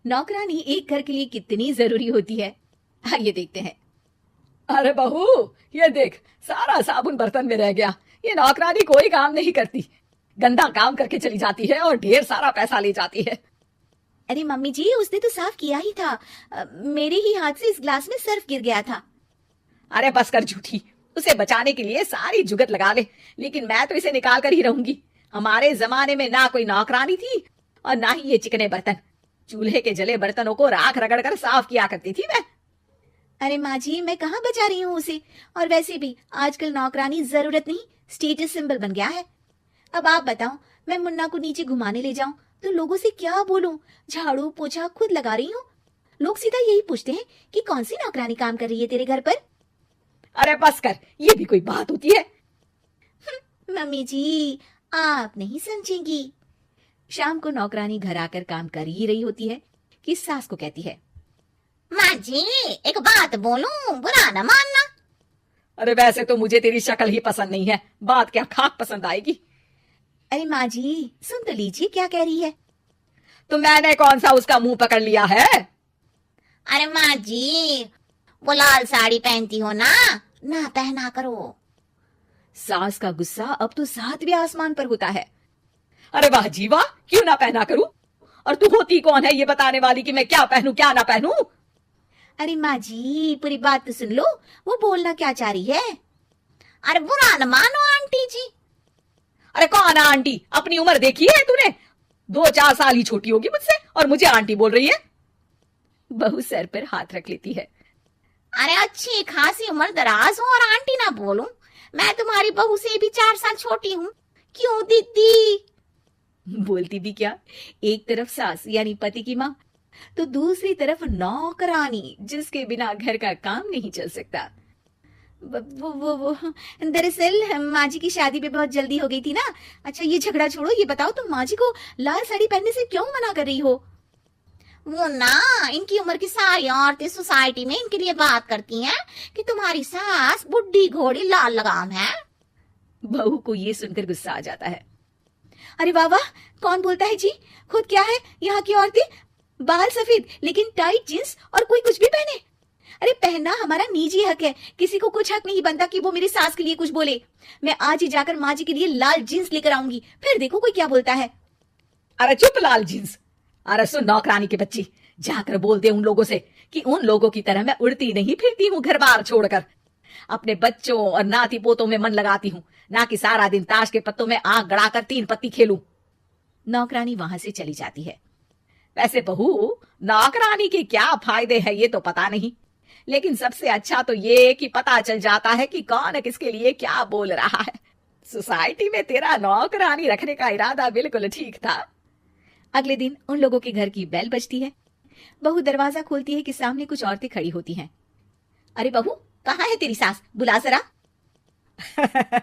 नौकरानी एक घर के लिए कितनी जरूरी होती है, आइए देखते हैं। अरे बहू, ये देख, सारा साबुन बर्तन में रह गया। ये नौकरानी कोई काम नहीं करती, गंदा काम करके चली जाती है और ढेर सारा पैसा ले जाती है। अरे मम्मी जी, उसने तो साफ किया ही था। मेरे ही हाथ से इस ग्लास में सर्फ गिर गया था। अरे बस कर झूठी, उसे बचाने के लिए सारी जुगत लगा ले, लेकिन मैं तो इसे निकाल कर ही रहूंगी। हमारे जमाने में ना कोई नौकरानी थी और ना ही ये चिकने बर्तन। चूल्हे के जले बर्तनों को राख रगड़ कर साफ किया करती थी मैं। अरे माँ जी, मैं कहाँ बचा रही हूँ उसे। और वैसे भी आजकल नौकरानी जरूरत नहीं, स्टेटस सिंबल बन गया है। अब आप बताओ, मैं मुन्ना को नीचे घुमाने ले जाऊं तो लोगों से क्या बोलूं? झाड़ू पोछा खुद लगा रही हूँ। लोग सीधा यही पूछते हैं कि कौन सी नौकरानी काम कर रही है तेरे घर पर। अरे बस कर, ये भी कोई बात होती है? मम्मी जी, आप नहीं समझेंगी। शाम को नौकरानी घर आकर काम कर ही रही होती है कि सास को कहती है, माँ जी, एक बात बोलूं, बुरा न मानना। अरे वैसे तो मुझे तेरी शक्ल ही पसंद नहीं है, बात क्या खाक पसंद आएगी। अरे माँ जी, सुन तो लीजिए क्या कह रही है। तो मैंने कौन सा उसका मुंह पकड़ लिया है? अरे माँ जी, वो लाल साड़ी पहनती हो ना पहना करो। सास का गुस्सा अब तो सातवें आसमान पर होता है। अरे वाह जी वाह, क्यों ना पहना करूं? और तू होती कौन है ये बताने वाली कि मैं क्या पहनूं क्या ना पहनूं? अरे माँ जी, पूरी बात तो सुन लो, वो बोलना क्या चाह रही है। अरे बुरा न मानो आंटी जी। अरे कौन है आंटी? अपनी उम्र देखी है तूने? 2-4 साल ही छोटी होगी मुझसे और मुझे आंटी बोल रही है। बहू सर पर हाथ रख लेती है। अरे अच्छी खासी उम्र दराज हूँ और आंटी ना बोलूं? मैं तुम्हारी बहू से भी 4 साल छोटी हूँ। क्यों दीदी? बोलती भी क्या, एक तरफ सास यानी पति की माँ, तो दूसरी तरफ नौकरानी जिसके बिना घर का काम नहीं चल सकता। वो दरअसल माँ जी की शादी पे बहुत जल्दी हो गई थी ना। अच्छा ये झगड़ा छोड़ो, ये बताओ तुम माँ जी को लाल साड़ी पहनने से क्यों मना कर रही हो? वो ना, इनकी उम्र की सारी औरतें सोसाइटी में इनके लिए बात करती हैं कि तुम्हारी सास बुढ़ी घोड़ी लाल लगाम है। बहू को ये सुनकर गुस्सा आ जाता है। अरे वाह वाह, कौन बोलता है जी? खुद क्या है यहाँ की औरतें, बाल सफेद लेकिन टाइट जींस और कोई कुछ भी पहने। अरे पहनना हमारा निजी हक है, किसी को कुछ हक नहीं बनता कि वो मेरी सास के लिए कुछ बोले। मैं आज ही जाकर माँ जी के लिए लाल जींस लेकर आऊंगी, फिर देखो कोई क्या बोलता है। अरे चुप लाल जींस। अरे सुन नौकरानी की बच्ची, जाकर बोल दे उन लोगों से कि उन लोगों की तरह मैं उड़ती नहीं फिरती हूँ घर बार छोड़कर। अपने बच्चों और नाती पोतों में मन लगाती हूँ, ना कि सारा दिन ताश के पत्तों में आंख गड़ाकर 3 पत्ती खेलूं। नौकरानी वहां से चली जाती है। वैसे बहू, नौकरानी के क्या फायदे हैं ये तो पता नहीं, लेकिन सबसे अच्छा तो ये कि पता चल जाता है कि कौन किसके लिए क्या बोल रहा है। सोसाइटी में तेरा नौकरानी रखने का इरादा बिल्कुल ठीक था। अगले दिन उन लोगों के घर की बेल बजती है। बहू दरवाजा खोलती है कि सामने कुछ औरतें खड़ी होती हैं। अरे बहू, कहाँ है तेरी सास? बुला जरा।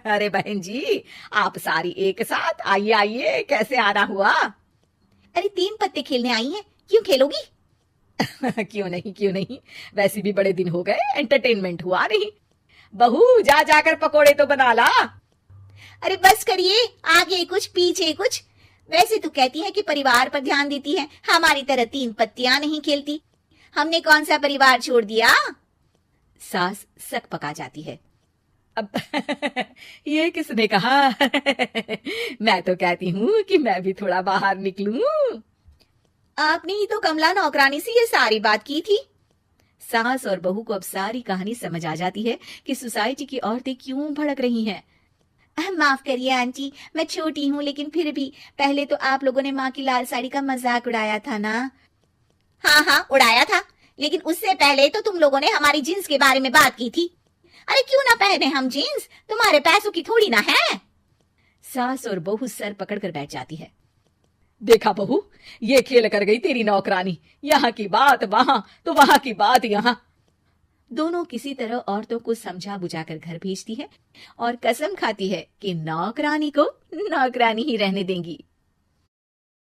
अरे बहन जी, आप सारी एक साथ आइए आइए, कैसे आना हुआ? अरे 3 पत्ते खेलने आई हैं, क्यों खेलोगी? क्यों नहीं, वैसे भी बड़े दिन हो गए, एंटरटेनमेंट हुआ नहीं। बहू जा जाकर पकोड़े तो बना ला। अरे बस करिए, आगे कुछ पीछे कुछ। वैसे तो कहती है कि परिवार पर ध्यान देती है, हमारी तरह 3 पत्तियां नहीं खेलती। हमने कौन सा परिवार छोड़ दिया? सास सक पका जाती है। अब ये किसने कहा? मैं तो कहती हूँ कि मैं भी थोड़ा बाहर निकलूं। आपने ही तो कमला नौकरानी से ये सारी बात की थी। सास और बहू को अब सारी कहानी समझ आ जाती है कि सोसाइटी की औरतें क्यों भड़क रही हैं। माफ करिए आंटी, मैं छोटी हूँ लेकिन फिर भी पहले तो आप लोगों ने माँ की लाल साड़ी का मजाक उड़ाया था ना। हाँ उड़ाया था, लेकिन उससे पहले तो तुम लोगों ने हमारी जींस के बारे में बात की थी। अरे क्यों ना पहने हम जींस, तुम्हारे पैसों की थोड़ी ना है। सास और बहू सर पकड़कर बैठ जाती है। देखा बहू, ये खेल कर गई तेरी नौकरानी, यहाँ की बात वहां तो वहां की बात यहाँ। दोनों किसी तरह औरतों को समझा बुझाकर घर भेजती है और कसम खाती है कि नौकरानी को नौकरानी ही रहने देंगी।